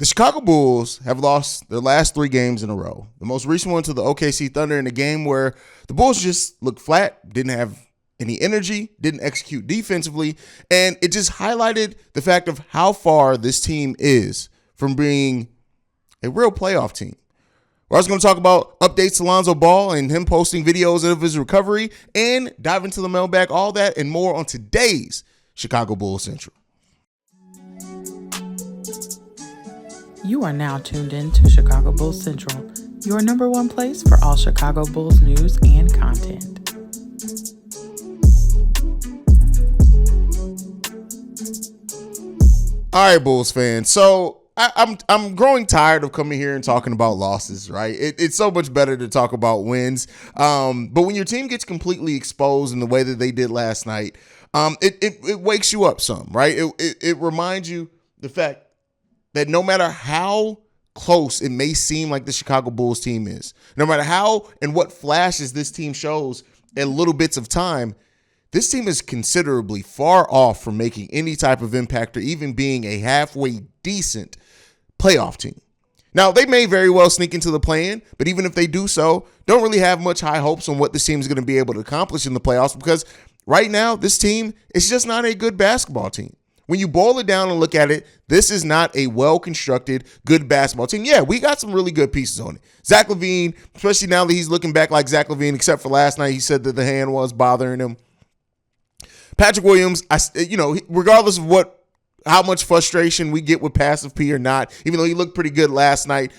The Chicago Bulls have lost their last 3 games in a row. The most recent one to the OKC Thunder in a game where the Bulls just looked flat, didn't have any energy, didn't execute defensively, and it just highlighted the fact of how far this team is from being a real playoff team. We're also going to talk about updates to Lonzo Ball and him posting videos of his recovery and dive into the mailbag, all that and more on today's Chicago Bulls Central. You are now tuned in to Chicago Bulls Central, your number one place for all Chicago Bulls news and content. All right, Bulls fans. So I'm growing tired of coming here and talking about losses, right? It's so much better to talk about wins. But when your team gets completely exposed in the way that they did last night, it wakes you up some, right? It reminds you the fact that no matter how close it may seem like the Chicago Bulls team is, no matter how and what flashes this team shows at little bits of time, this team is considerably far off from making any type of impact or even being a halfway decent playoff team. Now, they may very well sneak into the play-in, but even if they do so, don't really have much high hopes on what this team is going to be able to accomplish in the playoffs because right now, this team is just not a good basketball team. When you boil it down and look at it, this is not a well-constructed, good basketball team. Yeah, we got some really good pieces on it. Zach LaVine, especially now that he's looking back like Zach LaVine, except for last night, he said that the hand was bothering him. Patrick Williams, regardless of how much frustration we get with passive P or not, even though he looked pretty good last night,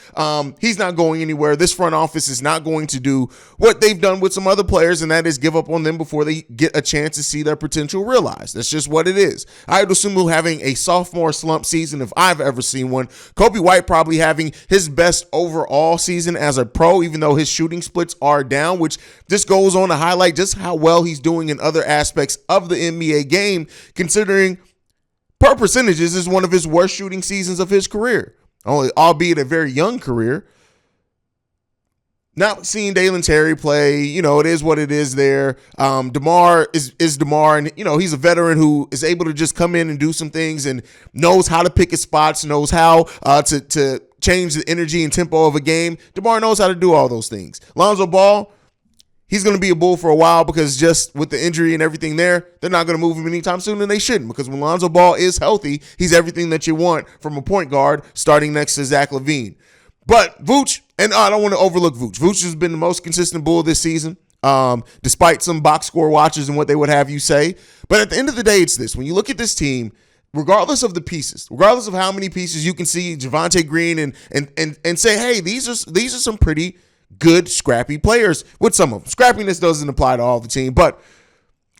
he's not going anywhere. This front office is not going to do what they've done with some other players, and that is give up on them before they get a chance to see their potential realized. That's just what it is. I would assume we're having a sophomore slump season if I've ever seen one. Coby White probably having his best overall season as a pro, even though his shooting splits are down, which just goes on to highlight just how well he's doing in other aspects of the NBA game, considering per percentages is one of his worst shooting seasons of his career, albeit a very young career. Not seeing Dalen Terry play, it is what it is there. DeMar is DeMar, and, he's a veteran who is able to just come in and do some things and knows how to pick his spots, knows how to change the energy and tempo of a game. DeMar knows how to do all those things. Lonzo Ball, he's going to be a Bull for a while because just with the injury and everything there, they're not going to move him anytime soon, and they shouldn't because when Lonzo Ball is healthy, he's everything that you want from a point guard starting next to Zach LaVine. But Vooch, and I don't want to overlook Vooch. Vooch has been the most consistent Bull this season, despite some box score watchers and what they would have you say. But at the end of the day, it's this. When you look at this team, regardless of the pieces, regardless of how many pieces you can see Javonte Green and say, hey, these are some pretty good, scrappy players with some of them. Scrappiness doesn't apply to all the team, but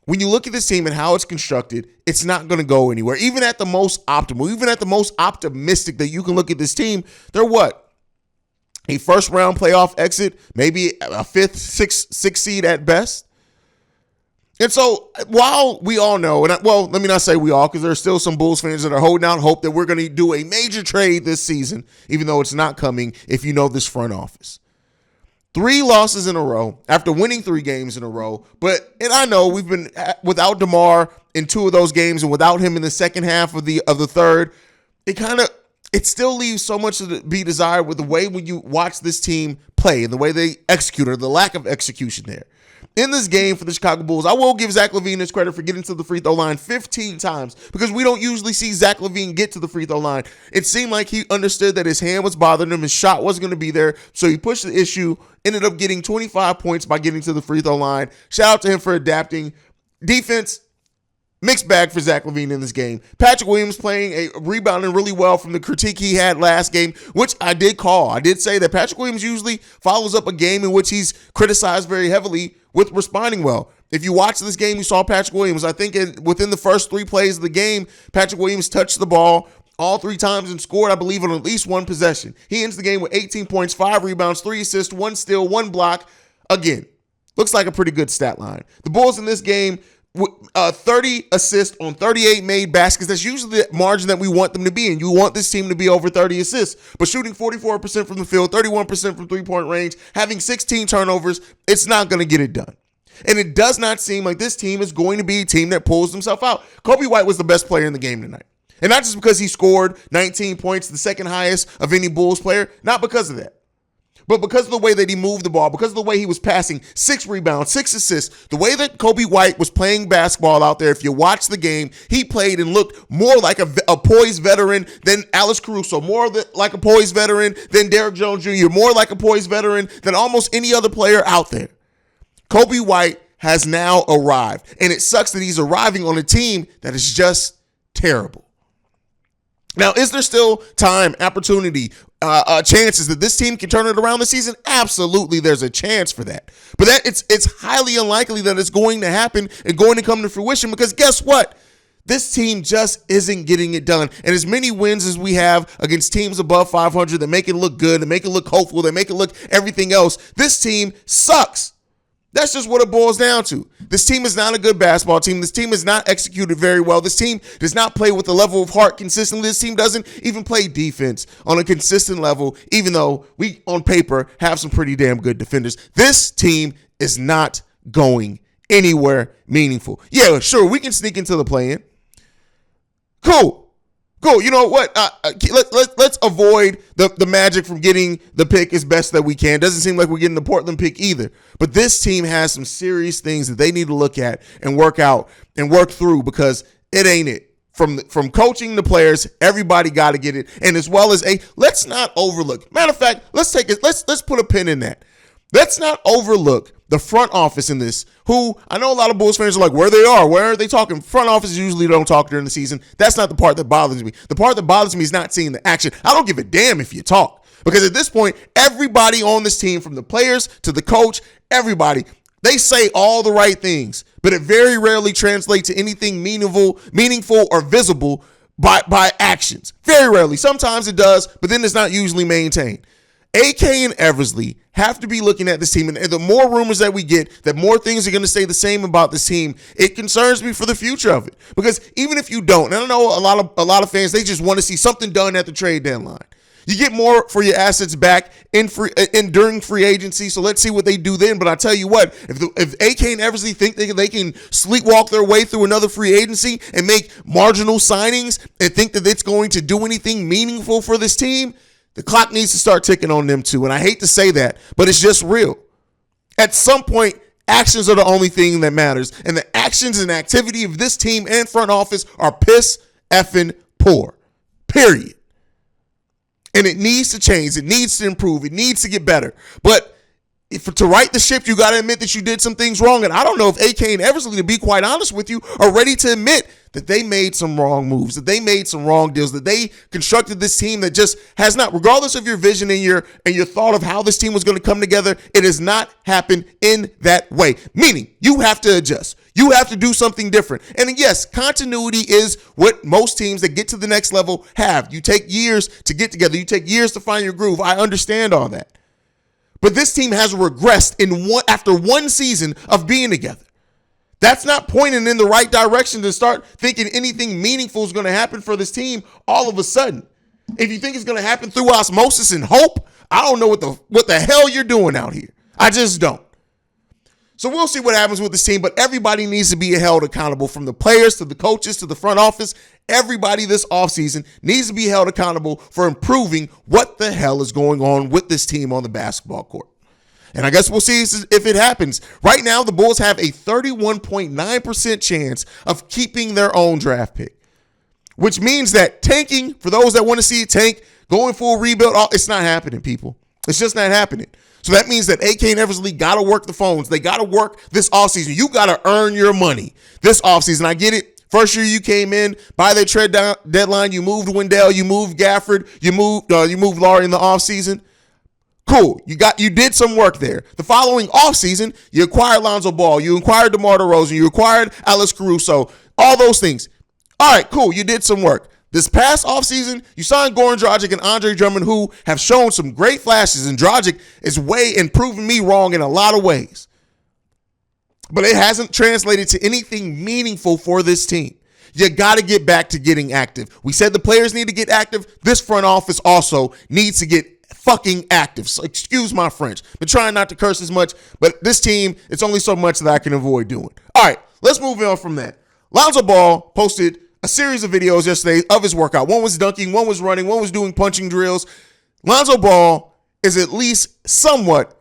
when you look at this team and how it's constructed, it's not going to go anywhere. Even at the most optimal, even at the most optimistic that you can look at this team, they're what? A first-round playoff exit, maybe a fifth, sixth seed at best. And so while we all know, let me not say we all, because there are still some Bulls fans that are holding out hope that we're going to do a major trade this season, even though it's not coming if you know this front office. 3 losses in a row after winning 3 games in a row. And I know we've been without DeMar in 2 of those games and without him in the second half of the third. It still leaves so much to be desired with the way when you watch this team play and the way they execute or the lack of execution there. In this game for the Chicago Bulls, I will give Zach LaVine his credit for getting to the free throw line 15 times because we don't usually see Zach LaVine get to the free throw line. It seemed like he understood that his hand was bothering him, his shot wasn't going to be there, so he pushed the issue, ended up getting 25 points by getting to the free throw line. Shout out to him for adapting. Defense, mixed bag for Zach LaVine in this game. Patrick Williams rebounding really well from the critique he had last game, which I did call. I did say that Patrick Williams usually follows up a game in which he's criticized very heavily with responding well. If you watch this game, you saw Patrick Williams. I think within the first 3 plays of the game, Patrick Williams touched the ball all 3 times and scored, I believe, on at least 1 possession. He ends the game with 18 points, 5 rebounds, 3 assists, 1 steal, 1 block. Again, looks like a pretty good stat line. The Bulls in this game, 30 assists on 38 made baskets. That's usually the margin that we want them to be in. You want this team to be over 30 assists, but shooting 44% from the field, 31% from three-point range, having 16 turnovers, it's not going to get it done. And it does not seem like this team is going to be a team that pulls themselves out. Coby White was the best player in the game tonight. And not just because he scored 19 points, the second highest of any Bulls player, not because of that. But because of the way that he moved the ball, because of the way he was passing, 6 rebounds, 6 assists, the way that Coby White was playing basketball out there, if you watch the game, he played and looked more like a poised veteran than Alex Caruso, like a poised veteran than Derrick Jones Jr., more like a poised veteran than almost any other player out there. Coby White has now arrived, and it sucks that he's arriving on a team that is just terrible. Now, is there still time, opportunity, chances that this team can turn it around this season? Absolutely, there's a chance for that. But it's highly unlikely that it's going to happen and going to come to fruition because guess what? This team just isn't getting it done. And as many wins as we have against teams above 500 that make it look good, that make it look hopeful, that make it look everything else, this team sucks. That's just what it boils down to. This team is not a good basketball team. This team is not executed very well. This team does not play with the level of heart consistently. This team doesn't even play defense on a consistent level, even though we, on paper, have some pretty damn good defenders. This team is not going anywhere meaningful. Yeah, sure, we can sneak into the play-in. Cool. You know what? Let's avoid the Magic from getting the pick as best that we can. Doesn't seem like we're getting the Portland pick either. But this team has some serious things that they need to look at and work out and work through because it ain't it. From coaching the players, everybody got to get it. And as well as let's not overlook. Matter of fact, let's put a pin in that. Let's not overlook the front office in this, who I know a lot of Bulls fans are like, where are they talking? Front office usually don't talk during the season. That's not the part that bothers me. The part that bothers me is not seeing the action. I don't give a damn if you talk. Because at this point, everybody on this team, from the players to the coach, everybody, they say all the right things, but it very rarely translates to anything meaningful or visible by actions. Very rarely. Sometimes it does, but then it's not usually maintained. AK and Eversley have to be looking at this team, and the more rumors that we get, that more things are going to say the same about this team. It concerns me for the future of it, because even if you don't, and I know a lot of fans, they just want to see something done at the trade deadline. You get more for your assets back during free agency, so let's see what they do then. But I tell you what, if AK and Eversley think they can sleepwalk their way through another free agency and make marginal signings and think that it's going to do anything meaningful for this team, the clock needs to start ticking on them too. And I hate to say that, but it's just real. At some point, actions are the only thing that matters. And the actions and activity of this team and front office are piss effing poor. Period. And it needs to change. It needs to improve. It needs to get better. But to right the ship, you got to admit that you did some things wrong. And I don't know if AK and Eversley, to be quite honest with you, are ready to admit that they made some wrong moves, that they made some wrong deals, that they constructed this team that just has not, regardless of your vision and your thought of how this team was going to come together, it has not happened in that way. Meaning, you have to adjust. You have to do something different. And yes, continuity is what most teams that get to the next level have. You take years to get together. You take years to find your groove. I understand all that. But this team has regressed after one season of being together. That's not pointing in the right direction to start thinking anything meaningful is going to happen for this team all of a sudden. If you think it's going to happen through osmosis and hope, I don't know what the hell you're doing out here. I just don't. So we'll see what happens with this team, but everybody needs to be held accountable, from the players to the coaches to the front office. Everybody this offseason needs to be held accountable for improving what the hell is going on with this team on the basketball court. And I guess we'll see if it happens. Right now, the Bulls have a 31.9% chance of keeping their own draft pick, which means that tanking, for those that want to see it tank, going full rebuild, it's not happening, people. It's just not happening. So that means that AK and Eversley got to work the phones. They got to work this offseason. You got to earn your money this offseason. I get it. First year you came in, by the trade deadline, you moved Wendell, you moved Gafford, you moved Laurie in the offseason. Cool. You did some work there. The following offseason, you acquired Lonzo Ball, you acquired DeMar DeRozan, you acquired Alex Caruso, all those things. All right, cool. You did some work. This past offseason, you signed Goran Dragic and Andre Drummond, who have shown some great flashes, and Dragic is proving me wrong in a lot of ways. But it hasn't translated to anything meaningful for this team. You got to get back to getting active. We said the players need to get active. This front office also needs to get fucking active. So excuse my French. Been trying not to curse as much, but this team, it's only so much that I can avoid doing. All right, let's move on from that. Lonzo Ball posted a series of videos yesterday of his workout. One was dunking, one was running, one was doing punching drills. Lonzo Ball is at least somewhat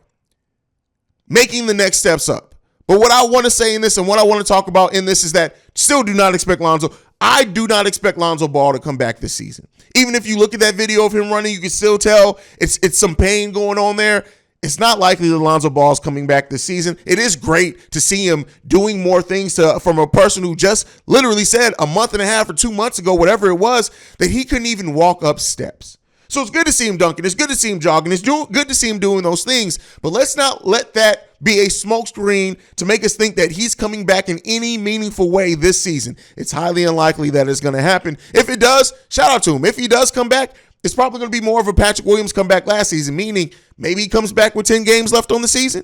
making the next steps up. But what I want to say in this and what I want to talk about in this is that still do not expect Lonzo. I do not expect Lonzo Ball to come back this season. Even if you look at that video of him running, you can still tell it's some pain going on there. It's not likely that Lonzo Ball is coming back this season. It is great to see him doing more things from a person who just literally said a month and a half or 2 months ago, whatever it was, that he couldn't even walk up steps. So it's good to see him dunking. It's good to see him jogging. It's good to see him doing those things. But let's not let that be a smokescreen to make us think that he's coming back in any meaningful way this season. It's highly unlikely that it's going to happen. If it does, shout out to him. If he does come back, it's probably going to be more of a Patrick Williams comeback last season, meaning maybe he comes back with 10 games left on the season.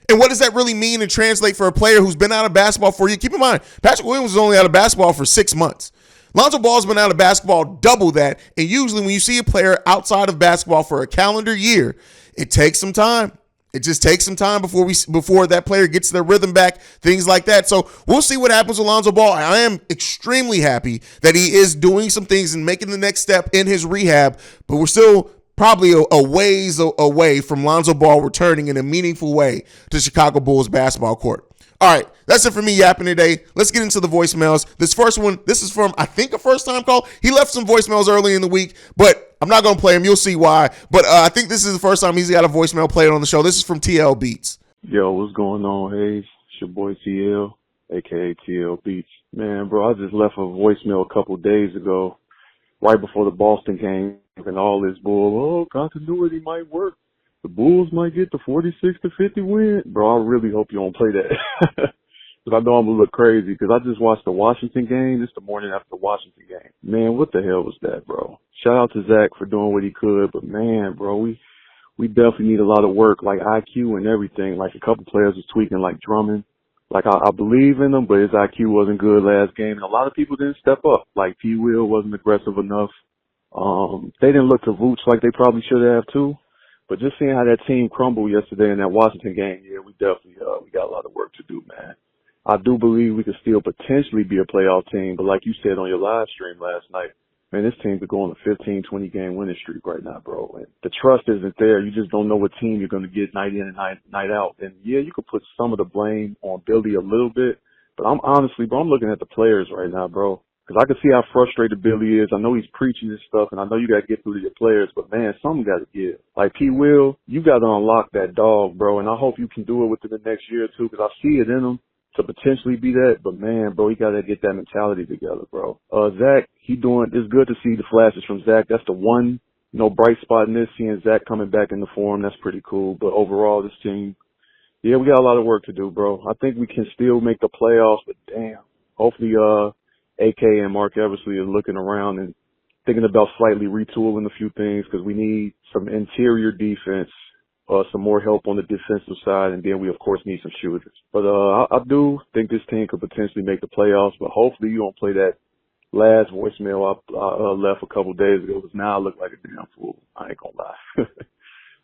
And what does that really mean and translate for a player who's been out of basketball for you? Keep in mind, Patrick Williams was only out of basketball for 6 months. Lonzo Ball's been out of basketball double that, and usually when you see a player outside of basketball for a calendar year, it takes some time. It just takes some time before that player gets their rhythm back, things like that. So we'll see what happens with Lonzo Ball. I am extremely happy that he is doing some things and making the next step in his rehab, but we're still probably a ways away from Lonzo Ball returning in a meaningful way to Chicago Bulls basketball court. All right, that's it for me yapping today. Let's get into the voicemails. This first one, this is from, I think, a first-time call. He left some voicemails early in the week, but I'm not going to play him. You'll see why. But I think this is the first time he's got a voicemail played on the show. This is from TL Beats. Yo, what's going on, Hayes? It's your boy TL, a.k.a. TL Beats. Man, bro, I just left a voicemail a couple days ago, right before the Boston game, and all this bull, continuity might work. The Bulls might get the 46-50 win. Bro, I really hope you don't play that. Because I know I'm going to look crazy because I just watched the Washington game. This the morning after the Washington game. Man, what the hell was that, bro? Shout out to Zach for doing what he could. But, man, bro, we definitely need a lot of work, like IQ and everything. Like, a couple players was tweaking, like Drummond. Like, I believe in him, but his IQ wasn't good last game. And a lot of people didn't step up. Like, Pwill wasn't aggressive enough. They didn't look to Vooch like they probably should have, too. But just seeing how that team crumbled yesterday in that Washington game, yeah, we definitely we got a lot of work to do, man. I do believe we could still potentially be a playoff team, but like you said on your live stream last night, man, this team could go on a 15, 20-game winning streak right now, bro. And the trust isn't there. You just don't know what team you're going to get night in and night out. And, yeah, you could put some of the blame on Billy a little bit, but I'm honestly, bro, I'm looking at the players right now, bro. Because I can see how frustrated Billy is. I know he's preaching this stuff, and I know you got to get through to your players, but, man, something got to give. Like, Pwill, you got to unlock that dog, bro, and I hope you can do it within the next year or two because I see it in him to potentially be that. But, man, bro, you got to get that mentality together, bro. Zach, it's good to see the flashes from Zach. That's the one, bright spot in this, seeing Zach coming back in the form. That's pretty cool. But overall, this team, yeah, we got a lot of work to do, bro. I think we can still make the playoffs, but, damn, hopefully, AK and Mark Eversley are looking around and thinking about slightly retooling a few things because we need some interior defense, some more help on the defensive side, and then we, of course, need some shooters. But I do think this team could potentially make the playoffs, but hopefully you don't play that last voicemail I left a couple days ago because now I look like a damn fool. I ain't going to lie.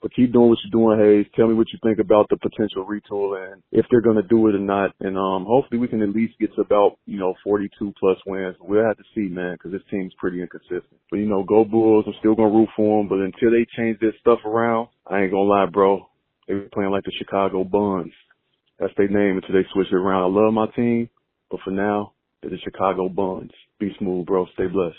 But keep doing what you're doing, Hayes. Tell me what you think about the potential retool and if they're going to do it or not. And hopefully we can at least get to about, 42-plus wins. We'll have to see, man, because this team's pretty inconsistent. But, go Bulls. I'm still going to root for them. But until they change their stuff around, I ain't going to lie, bro. They were playing like the Chicago Buns. That's their name until they switch it around. I love my team, but for now, they're the Chicago Buns. Be smooth, bro. Stay blessed.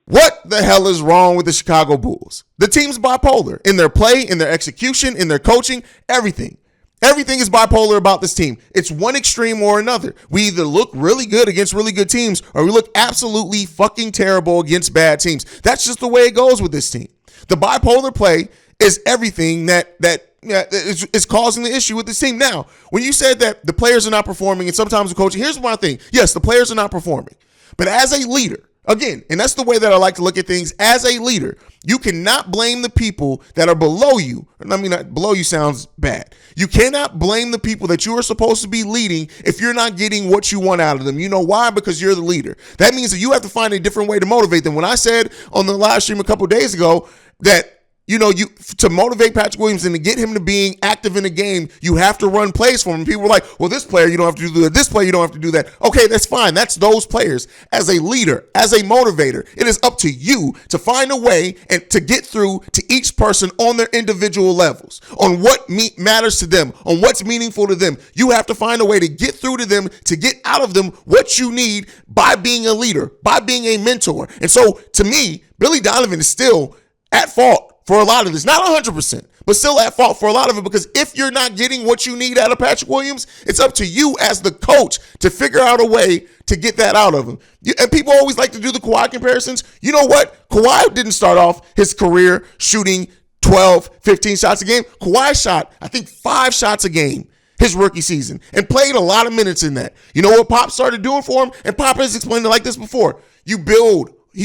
What the hell is wrong with the Chicago Bulls? The team's bipolar in their play, in their execution, in their coaching, everything. Everything is bipolar about this team. It's one extreme or another. We either look really good against really good teams or we look absolutely fucking terrible against bad teams. That's just the way it goes with this team. The bipolar play is everything that is causing the issue with this team. Now, when you said that the players are not performing and sometimes the coaching, here's my thing. Yes, the players are not performing. But as a leader, again, and that's the way that I like to look at things. As a leader, you cannot blame the people that are below you. I mean, below you sounds bad. You cannot blame the people that you are supposed to be leading if you're not getting what you want out of them. You know why? Because you're the leader. That means that you have to find a different way to motivate them. When I said on the live stream a couple of days ago that to motivate Patrick Williams and to get him to being active in the game, you have to run plays for him. People were like, well, this player, you don't have to do that. This player, you don't have to do that. Okay, that's fine. That's those players. As a leader, as a motivator, it is up to you to find a way and to get through to each person on their individual levels, on what matters to them, on what's meaningful to them. You have to find a way to get through to them, to get out of them what you need by being a leader, by being a mentor. And so, to me, Billy Donovan is still at fault for a lot of this. Not 100%, but still at fault for a lot of it, because if you're not getting what you need out of Patrick Williams, it's up to you as the coach to figure out a way to get that out of him. And people always like to do the Kawhi comparisons. You know what? Kawhi didn't start off his career shooting 12, 15 shots a game. Kawhi shot, I think, 5 shots a game his rookie season and played a lot of minutes in that. You know what Pop started doing for him? And Pop has explained it like this before. He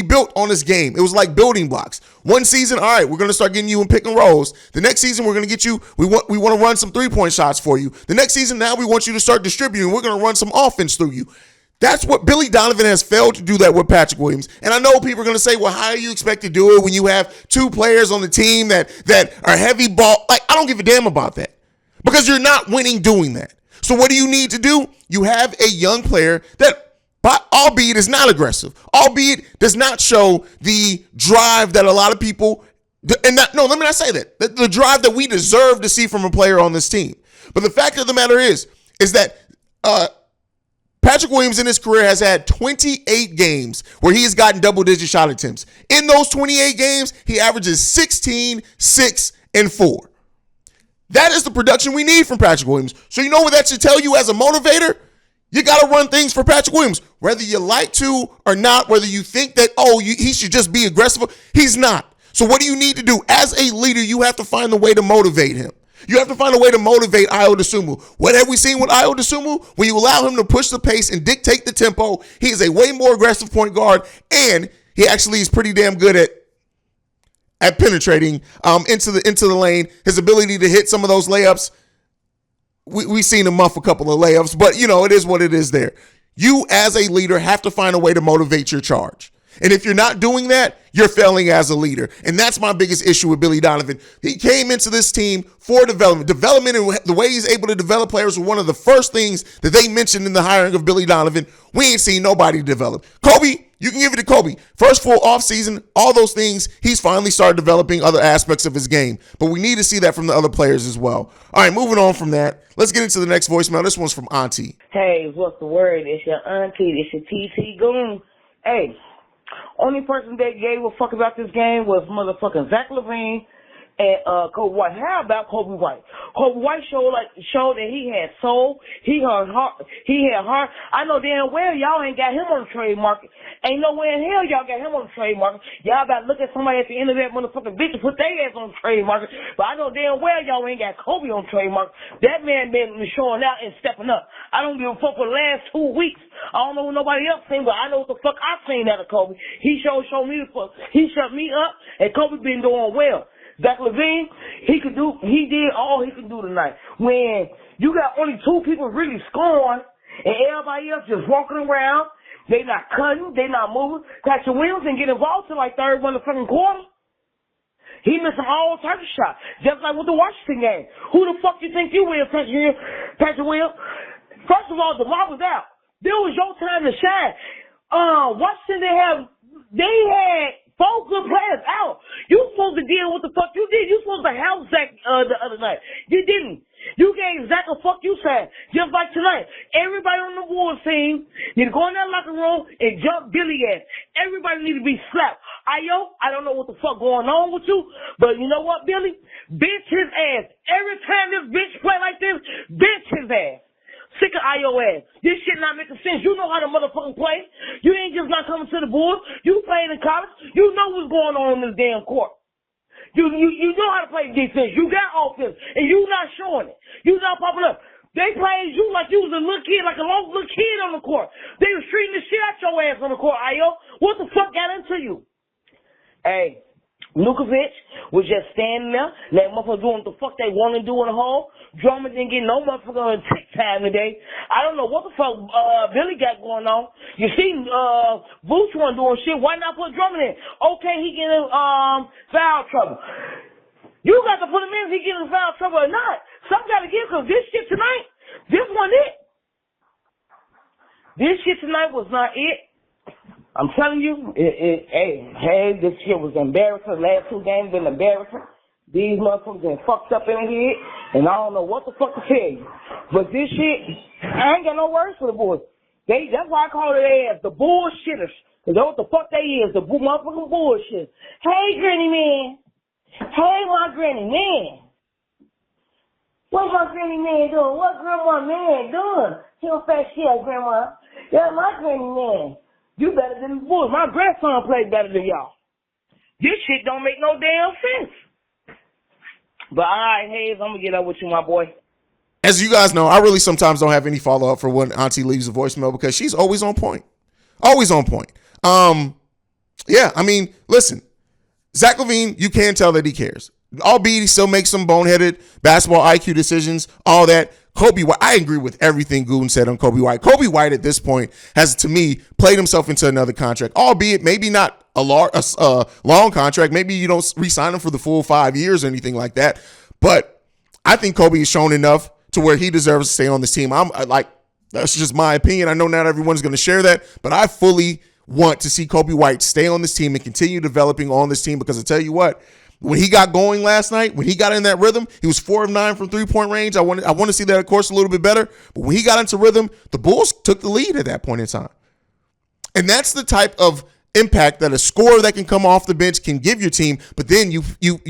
built on his game. It was like building blocks. One season, all right, we're going to start getting you in pick and rolls. The next season, we're going to get you, we want to run some three-point shots for you. The next season, now we want you to start distributing. We're going to run some offense through you. That's what Billy Donovan has failed to do that with Patrick Williams. And I know people are going to say, well, how do you expect to do it when you have 2 players on the team that are heavy ball? Like, I don't give a damn about that, because you're not winning doing that. So what do you need to do? You have a young player that, albeit is not aggressive, albeit does not show the drive that a lot of people, let me not say that. The drive that we deserve to see from a player on this team. But the fact of the matter is that Patrick Williams in his career has had 28 games where he has gotten double-digit shot attempts. In those 28 games, he averages 16, 6, and 4. That is the production we need from Patrick Williams. So you know what that should tell you as a motivator? You got to run things for Patrick Williams, whether you like to or not, whether you think that, he should just be aggressive. He's not. So what do you need to do? As a leader, you have to find a way to motivate him. You have to find a way to motivate Ayo Dosunmu. What have we seen with Ayo Dosunmu? When you allow him to push the pace and dictate the tempo, he is a way more aggressive point guard, and he actually is pretty damn good at penetrating into the lane. His ability to hit some of those layups, we've seen him muff a couple of layups, but, it is what it is there. You, as a leader, have to find a way to motivate your charge. And if you're not doing that, you're failing as a leader. And that's my biggest issue with Billy Donovan. He came into this team for development. Development and the way he's able to develop players were one of the first things that they mentioned in the hiring of Billy Donovan. We ain't seen nobody develop. Coby, you can give it to Coby. First full offseason, all those things, he's finally started developing other aspects of his game. But we need to see that from the other players as well. All right, moving on from that, let's get into the next voicemail. This one's from Auntie. Hey, what's the word? It's your auntie. It's your TT Goon. Hey, only person that gave a fuck about this game was motherfucking Zach LaVine and Coby White. How about Coby White? Coby White showed that he had soul. He had heart. I know damn well y'all ain't got him on the trade market. Ain't nowhere in hell y'all got him on the trade market. Y'all about to look at somebody at the end of that motherfucking bitch and put their ass on the trade market. But I know damn well y'all ain't got Coby on the trade market. That man been showing out and stepping up. I don't give a fuck for the last 2 weeks. I don't know what nobody else seen, but I know what the fuck I seen out of Coby. He showed me the fuck. He shut me up, and Coby been doing well. Zach LaVine, he did all he could do tonight. When you got only 2 people really scoring, and everybody else just walking around, they not cutting, they not moving. Patrick Williams didn't get involved till like third motherfucking quarter. He missed some all type of shots, just like with the Washington game. Who the fuck you think you is, Patrick Williams? First of all, DeMar was out. This was your time to shine. Washington, they had 4 good players out. You supposed to deal with the fuck you did. You supposed to help Zach the other night. You didn't. You gave Zach a fuck you said. Just like tonight. Everybody on the Wolves team need to go in that locker room and jump Billy ass. Everybody need to be slapped. Ayo, I don't know what the fuck going on with you, but you know what, Billy? Bitch his ass. Every time this bitch play like this, bitch his ass. Sick of Ayo ass. This shit not making sense. You know how to motherfucking play. You ain't just not coming to the Bulls. You playing in college. You know what's going on in this damn court. You know how to play defense. You got offense, and you not showing it. You not popping up. They played you like you was a little kid, like a little kid on the court. They was treating the shit out your ass on the court, Ayo. What the fuck got into you? Hey, Lukovic was just standing there, letting motherfuckers do what the fuck they want to do in the hole. Drummond didn't get no motherfucking tick time today. I don't know what the fuck Billy got going on. You see Boots wasn't doing shit. Why not put Drummond in? Okay, he getting foul trouble. You got to put him in if he gets in foul trouble or not. Some got to give, because this shit tonight, this wasn't it. This shit tonight was not it. I'm telling you, this shit was embarrassing. Last two games been embarrassing. These motherfuckers been fucked up in the head, and I don't know what the fuck to tell you. But this shit, I ain't got no words for the boys. That's why I call it ass, the bullshitters. Because that's what the fuck they is, the motherfucking bullshit. Hey, Granny Man. Hey, my Granny Man. What my Granny Man doing? What Grandma Man doing? She don't fat shit, Grandma. Yeah, my Granny Man. You better than the boys. My grandson played better than y'all. This shit don't make no damn sense. But all right, Hayes, I'm going to get up with you, my boy. As you guys know, I really sometimes don't have any follow-up for when Auntie leaves a voicemail because she's always on point. Always on point. Yeah, I mean, listen, Zach LaVine, you can tell that he cares. Albeit he still makes some boneheaded basketball IQ decisions, all that. Coby White, I agree with everything Goon said on Coby White. Coby White at this point has, to me, played himself into another contract, albeit maybe not a long contract. Maybe you don't re-sign him for the full 5 years or anything like that. But I think Coby has shown enough to where he deserves to stay on this team. That's just my opinion. I know not everyone's going to share that, but I fully want to see Coby White stay on this team and continue developing on this team, because I tell you what, when he got going last night, when he got in that rhythm, he was 4 of 9 from 3-point range. I want to see that, of course, a little bit better. But when he got into rhythm, the Bulls took the lead at that point in time. And that's the type of impact that a scorer that can come off the bench can give your team. But then you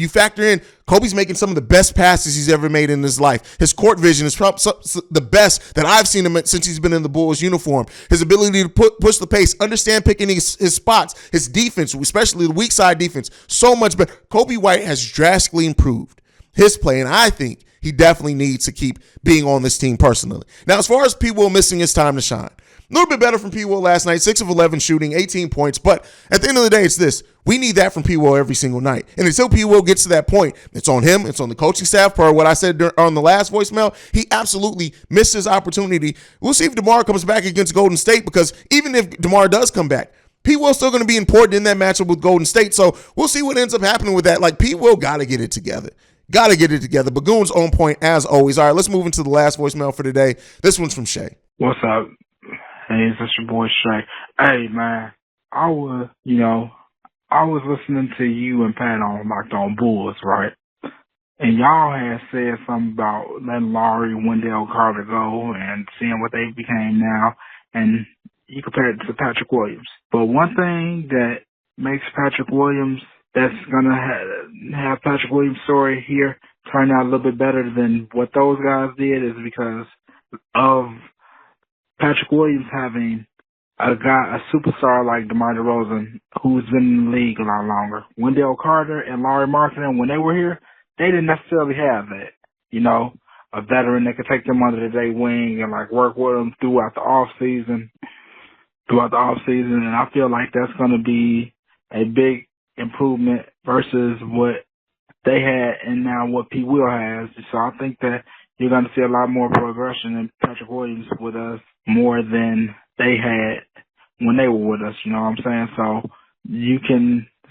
factor in Coby's making some of the best passes he's ever made in his life. His court vision is probably the best that I've seen him since he's been in the Bulls uniform. His ability to push the pace, understand picking his spots, his defense, especially the weak side defense, so much better. Coby White has drastically improved his play, and I think he definitely needs to keep being on this team personally. Now, as far as Pwill missing his time to shine, a little bit better from Pwill last night, 6 of 11 shooting, 18 points. But at the end of the day, it's this. We need that from Pwill every single night. And until Pwill gets to that point, it's on him. It's on the coaching staff. Per what I said on the last voicemail, he absolutely missed his opportunity. We'll see if DeMar comes back against Golden State, because even if DeMar does come back, Pwill's still going to be important in that matchup with Golden State. So we'll see what ends up happening with that. Like, Pwill got to get it together. Got to get it together. Bagoon's on point as always. All right, let's move into the last voicemail for today. This one's from Shay. What's up? Hey, it's your boy Shay. Hey, man, I was listening to you and Pat on Locked On Bulls, right? And y'all had said something about letting Laurie, Wendell Carter go and seeing what they became now, and you compared it to Patrick Williams. But one thing that makes Patrick Williams, that's going to have Patrick Williams' story here turn out a little bit better than what those guys did, is because of Patrick Williams having a superstar like DeMar DeRozan, who's been in the league a lot longer. Wendell Carter and Lauri Markkanen, when they were here, they didn't necessarily have that. You know, a veteran that could take them under their wing and like work with them throughout the off season. And I feel like that's going to be a big improvement versus what they had and now what Pwill has. So I think that you're going to see a lot more progression in Patrick Williams with us, more than they had when they were with us, you know what I'm saying?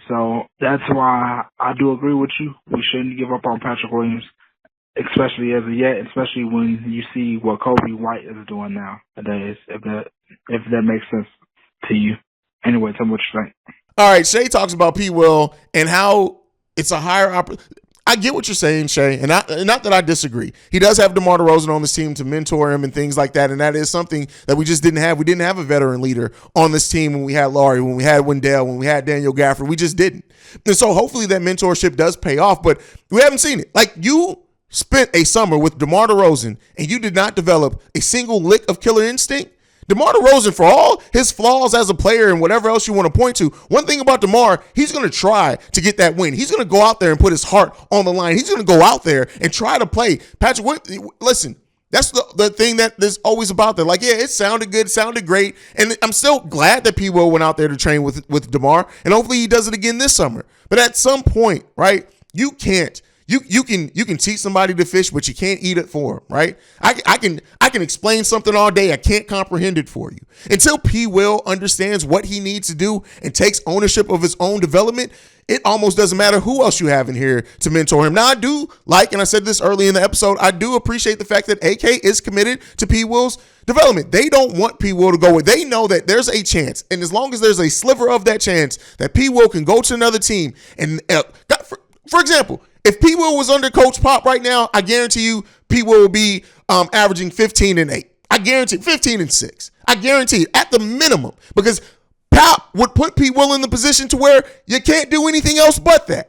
So that's why I do agree with you. We shouldn't give up on Patrick Williams, especially as of yet, especially when you see what Coby White is doing nowadays, if that makes sense to you. Anyway, tell me what you think. All right, Shay talks about Pwill and how it's a higher opportunity. I get what you're saying, Shay, and not that I disagree. He does have DeMar DeRozan on this team to mentor him and things like that, and that is something that we just didn't have. We didn't have a veteran leader on this team when we had Laurie, when we had Wendell, when we had Daniel Gafford. We just didn't. And so hopefully that mentorship does pay off, but we haven't seen it. Like, you spent a summer with DeMar DeRozan, and you did not develop a single lick of killer instinct. DeMar DeRozan, for all his flaws as a player and whatever else you want to point to, one thing about DeMar, he's going to try to get that win. He's going to go out there and put his heart on the line. He's going to go out there and try to play. Patrick, listen, that's the thing that is always about that. Like, yeah, it sounded good, it sounded great, and I'm still glad that Pwill went out there to train with DeMar, and hopefully he does it again this summer. But at some point, right, you can't You can teach somebody to fish, but you can't eat it for them, right? I can explain something all day. I can't comprehend it for you. Until Pwill understands what he needs to do and takes ownership of his own development, it almost doesn't matter who else you have in here to mentor him. Now, I do like, and I said this early in the episode, I do appreciate the fact that AK is committed to Pwill's development. They don't want Pwill to go away. They know that there's a chance, and as long as there's a sliver of that chance that Pwill can go to another team, and for example, if Pwill was under Coach Pop right now, I guarantee you Pwill will be averaging 15-8. I guarantee 15-6. I guarantee it at the minimum, because Pop would put Pwill in the position to where you can't do anything else but that.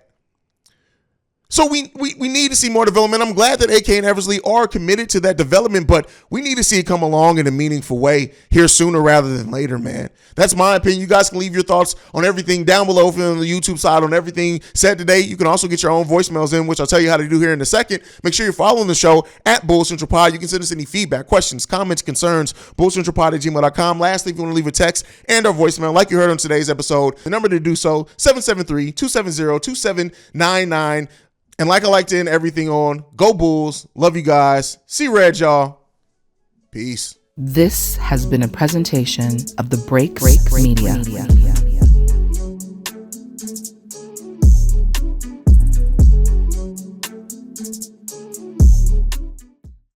So we need to see more development. I'm glad that AK and Eversley are committed to that development, but we need to see it come along in a meaningful way here sooner rather than later, man. That's my opinion. You guys can leave your thoughts on everything down below on the YouTube side on everything said today. You can also get your own voicemails in, which I'll tell you how to do here in a second. Make sure you're following the show at Bull Central Pod. You can send us any feedback, questions, comments, concerns, bullcentralpod@gmail.com. Lastly, if you want to leave a text and our voicemail like you heard on today's episode, the number to do so, 773-270-2799. And like I like to end everything on, go Bulls. Love you guys. See red, y'all. Peace. This has been a presentation of the Break Media.